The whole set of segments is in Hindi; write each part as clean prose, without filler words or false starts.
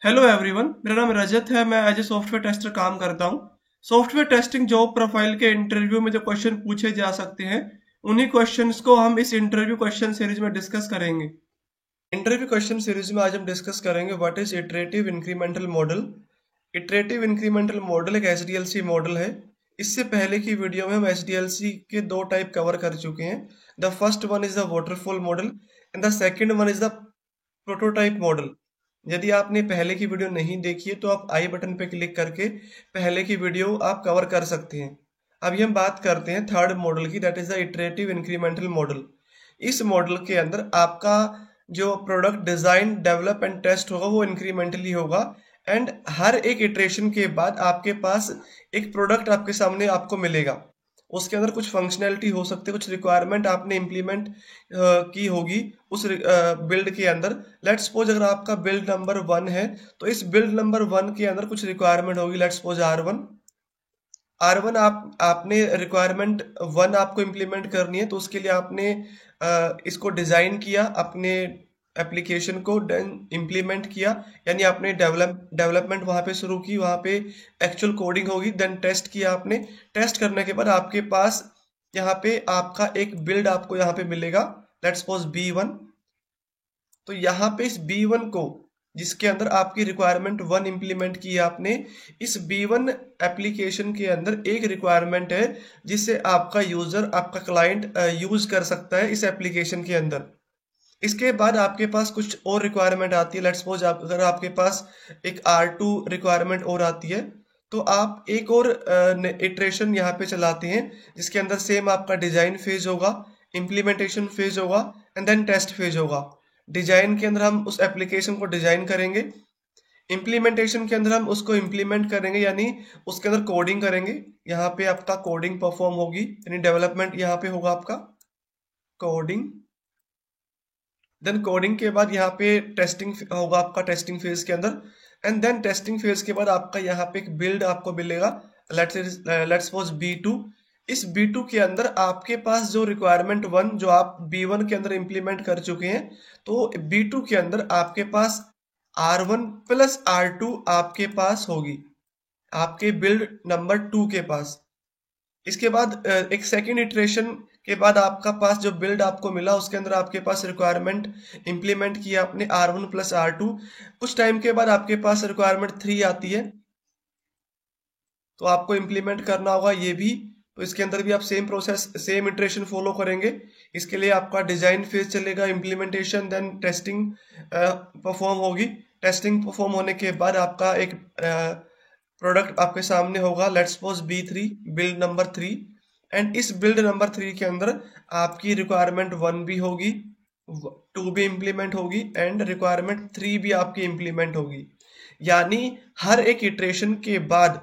हेलो एवरीवन, मेरा नाम रजत है। मैं एज ए सॉफ्टवेयर टेस्टर काम करता हूँ। सॉफ्टवेयर टेस्टिंग जॉब प्रोफाइल के इंटरव्यू में जो क्वेश्चन पूछे जा सकते हैं, उन्हीं क्वेश्चंस को हम इस इंटरव्यू क्वेश्चन सीरीज में डिस्कस करेंगे। इंटरव्यू क्वेश्चन सीरीज में आज हम डिस्कस करेंगे what is iterative incremental model. Iterative incremental model एक एचडीएलसी मॉडल है। इससे पहले की वीडियो में हम एचडीएलसी के दो टाइप कवर कर चुके हैं। The first one is the waterfall model and the second one is the prototype model. यदि आपने पहले की वीडियो नहीं देखी है तो आप आई बटन पे क्लिक करके पहले की वीडियो आप कवर कर सकते हैं। अभी हम बात करते हैं थर्ड मॉडल की, that is the iterative incremental model. इस मॉडल के अंदर आपका जो product design develop and test होगा वो इंक्रीमेंटली होगा एंड हर एक इटरेशन के बाद आपके पास एक प्रोडक्ट आपके सामने आपको मिलेगा। उसके अंदर कुछ फंक्शनैलिटी हो सकती है, कुछ रिक्वायरमेंट आपने इम्प्लीमेंट की होगी उस बिल्ड के अंदर। लेट्स सपोज अगर आपका बिल्ड नंबर 1 है तो इस बिल्ड नंबर 1 के अंदर कुछ रिक्वायरमेंट होगी। लेट्स सपोज R1 आपने रिक्वायरमेंट 1 आपको इम्प्लीमेंट करनी है, तो उसके लिए आपने इसको डिजाइन किया, अपने एप्लीकेशन को देन इम्प्लीमेंट किया, यानी आपने डेवलपमेंट वहां पे शुरू की, वहां पे एक्चुअल कोडिंग होगी, देन टेस्ट किया आपने। टेस्ट करने के बाद आपके पास यहाँ पे आपका एक बिल्ड आपको यहाँ पे मिलेगा, लेट्स सपोज B1। तो यहाँ पे इस B1 को, जिसके अंदर आपकी रिक्वायरमेंट 1 इंप्लीमेंट की है आपने, इस B1 एप्लीकेशन के अंदर एक रिक्वायरमेंट है जिसे आपका यूजर, आपका क्लाइंट यूज कर सकता है इस एप्लीकेशन के अंदर। इसके बाद आपके पास कुछ और रिक्वायरमेंट आती है। लेट्स सपोज अगर आपके पास एक R2 रिक्वायरमेंट और आती है तो आप एक और इटरेशन यहाँ पे चलाते हैं जिसके अंदर सेम आपका डिजाइन फेज होगा, इम्प्लीमेंटेशन फेज होगा एंड देन टेस्ट फेज होगा। डिजाइन के अंदर हम उस एप्लीकेशन को डिजाइन करेंगे, इम्प्लीमेंटेशन के अंदर हम उसको इम्प्लीमेंट करेंगे यानी उसके अंदर कोडिंग करेंगे। यहाँ पे आपका कोडिंग परफॉर्म होगी, यानी डेवलपमेंट यहाँ पे होगा आपका कोडिंग। देन कोडिंग के बाद यहाँ पे टेस्टिंग होगा आपका टेस्टिंग फेज के अंदर एंड देन टेस्टिंग फेज के बाद आपका यहाँ पे एक बिल्ड आपको मिलेगा, लेट्स सपोज B2। इस B2 के अंदर आपके पास जो रिक्वायरमेंट 1 जो आप B1 के अंदर इंप्लीमेंट कर चुके हैं, तो B2 के अंदर आपके पास R1 प्लस R2 आपके पास होगी, आपके बिल्ड नंबर 2 के पास। इसके बाद एक सेकेंड इटरेशन के बाद आपका पास जो बिल्ड आपको मिला उसके अंदर आपके पास रिक्वायरमेंट इंप्लीमेंट किया आपने R1 प्लस R2। कुछ टाइम के बाद आपके पास रिक्वायरमेंट 3 आती है, तो आपको इंप्लीमेंट करना होगा ये भी। तो इसके अंदर भी आप same process, same iteration follow करेंगे। इसके लिए आपका डिजाइन फेज चलेगा, इम्प्लीमेंटेशन, देन टेस्टिंग परफॉर्म होगी। टेस्टिंग परफॉर्म होने के बाद आपका एक प्रोडक्ट आपके सामने होगा, let's suppose B3, build number 3। And इस बिल्ड नंबर 3 के अंदर आपकी रिक्वायरमेंट 1 भी होगी, 2 भी इंप्लीमेंट होगी एंड रिक्वायरमेंट 3 भी आपकी इंप्लीमेंट होगी। यानी हर एक इटरेशन के बाद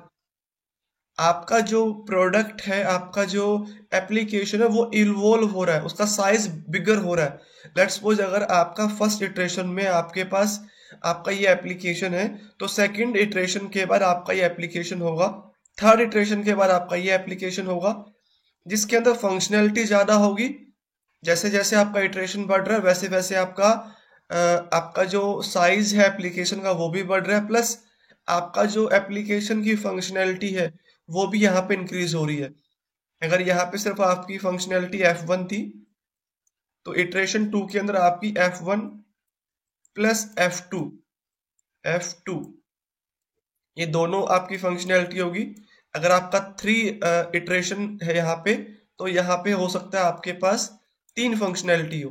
आपका जो प्रोडक्ट है, आपका जो एप्लीकेशन है वो इवॉल्व हो रहा है, उसका साइज बिगर हो रहा है। लेट्स सपोज अगर आपका फर्स्ट इटरेशन में आपके पास आपका ये एप्लीकेशन है, तो सेकंड इटरेशन के बाद आपका ये एप्लीकेशन होगा, थर्ड इटरेशन के बाद आपका ये एप्लीकेशन होगा, जिसके अंदर फंक्शनैलिटी ज्यादा होगी। जैसे जैसे आपका इटरेशन बढ़ रहा है वैसे वैसे आपका जो साइज है एप्लीकेशन का वो भी बढ़ रहा है, प्लस आपका जो एप्लीकेशन की फंक्शनैलिटी है वो भी यहाँ पे इंक्रीज हो रही है। अगर यहाँ पे सिर्फ आपकी फंक्शनैलिटी F1 थी, तो इटरेशन 2 के अंदर आपकी F1 प्लस F2 ये दोनों आपकी फंक्शनैलिटी होगी। अगर आपका 3 इटरेशन है यहाँ पे, तो यहाँ पे हो सकता है आपके पास 3 फंक्शनैलिटी हो।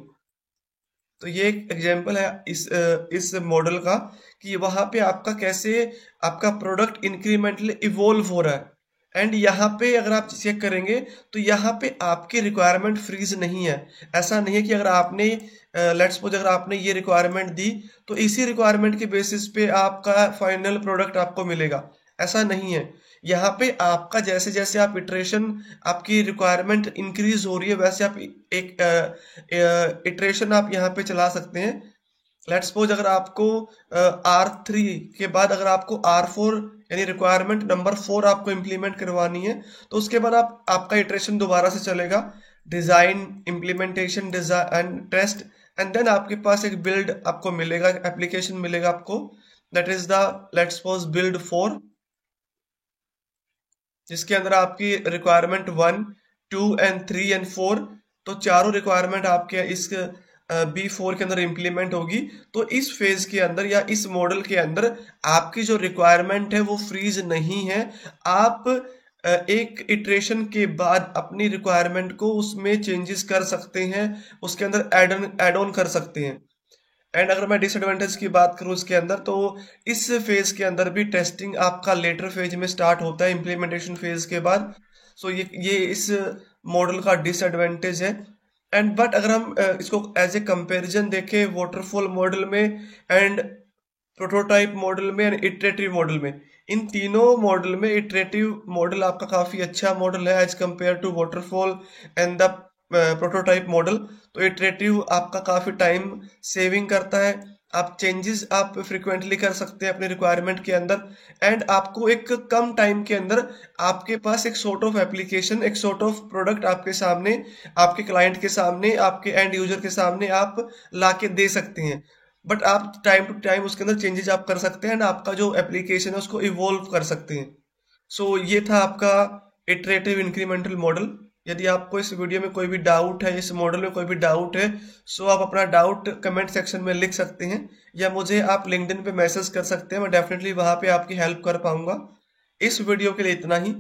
तो ये एक एग्जांपल है इस मॉडल का कि वहां पे आपका कैसे आपका प्रोडक्ट इंक्रीमेंटली इवॉल्व हो रहा है। एंड यहाँ पे अगर आप चेक करेंगे तो यहाँ पे आपकी रिक्वायरमेंट फ्रीज नहीं है। ऐसा नहीं है कि अगर आपने लेट्स सपोज अगर आपने ये रिक्वायरमेंट दी तो इसी रिक्वायरमेंट के बेसिस पे आपका फाइनल प्रोडक्ट आपको मिलेगा, ऐसा नहीं है। यहाँ पे आपका जैसे जैसे आप इटरेशन, आपकी रिक्वायरमेंट इंक्रीज हो रही है वैसे आप एक इटरेशन आप यहाँ पे चला सकते हैं। लेट्स सपोज अगर आपको R3 के बाद अगर आपको R4 यानी रिक्वायरमेंट नंबर 4 आपको इंप्लीमेंट करवानी है, तो उसके बाद आपका इटरेशन दोबारा से चलेगा, design, implementation, design, test and then आपके पास एक बिल्ड आपको मिलेगा, एप्लीकेशन मिलेगा आपको। That is the let's suppose build 4, जिसके अंदर आपकी रिक्वायरमेंट 1, 2 एंड 3 एंड 4, तो चारों रिक्वायरमेंट आपके इस B4 के अंदर इम्प्लीमेंट होगी। तो इस फेज के अंदर या इस मॉडल के अंदर आपकी जो रिक्वायरमेंट है वो फ्रीज नहीं है। आप एक इटरेशन के बाद अपनी रिक्वायरमेंट को उसमें चेंजेस कर सकते हैं, उसके अंदर ऐड ऑन कर सकते हैं। एंड अगर मैं डिसएडवांटेज की बात करूं इसके अंदर, तो इस फेज के अंदर भी टेस्टिंग आपका लेटर फेज में स्टार्ट होता है, इम्प्लीमेंटेशन फेज के बाद। सो ये इस मॉडल का डिसएडवांटेज है। एंड बट अगर हम इसको एज ए कंपैरिजन देखें वाटरफॉल मॉडल में एंड प्रोटोटाइप मॉडल में एंड इटरेटिव मॉडल में, इन तीनों मॉडल में इटरेटिव मॉडल आपका काफी अच्छा मॉडल है as compare to waterfall and the prototype model. तो इटरेटिव आपका काफी टाइम सेविंग करता है, आप चेंजेस आप फ्रिक्वेंटली कर सकते हैं अपने रिक्वायरमेंट के अंदर, एंड आपको एक कम टाइम के अंदर आपके पास एक सॉर्ट ऑफ एप्लीकेशन, एक सॉर्ट ऑफ प्रोडक्ट आपके सामने, आपके क्लाइंट के सामने, आपके एंड यूजर के सामने आप लाके दे सकते हैं। बट आप टाइम टू टाइम उसके अंदर चेंजेस आप कर सकते हैं एंड आपका जो एप्लीकेशन है उसको इवॉल्व कर सकते हैं। सो ये था आपका इटरेटिव इंक्रीमेंटल मॉडल। यदि आपको इस वीडियो में कोई भी डाउट है, इस मॉडल में कोई भी डाउट है, सो आप अपना डाउट कमेंट सेक्शन में लिख सकते हैं, या मुझे आप लिंक्डइन पे मैसेज कर सकते हैं, मैं डेफिनेटली वहां पे आपकी हेल्प कर पाऊंगा। इस वीडियो के लिए इतना ही।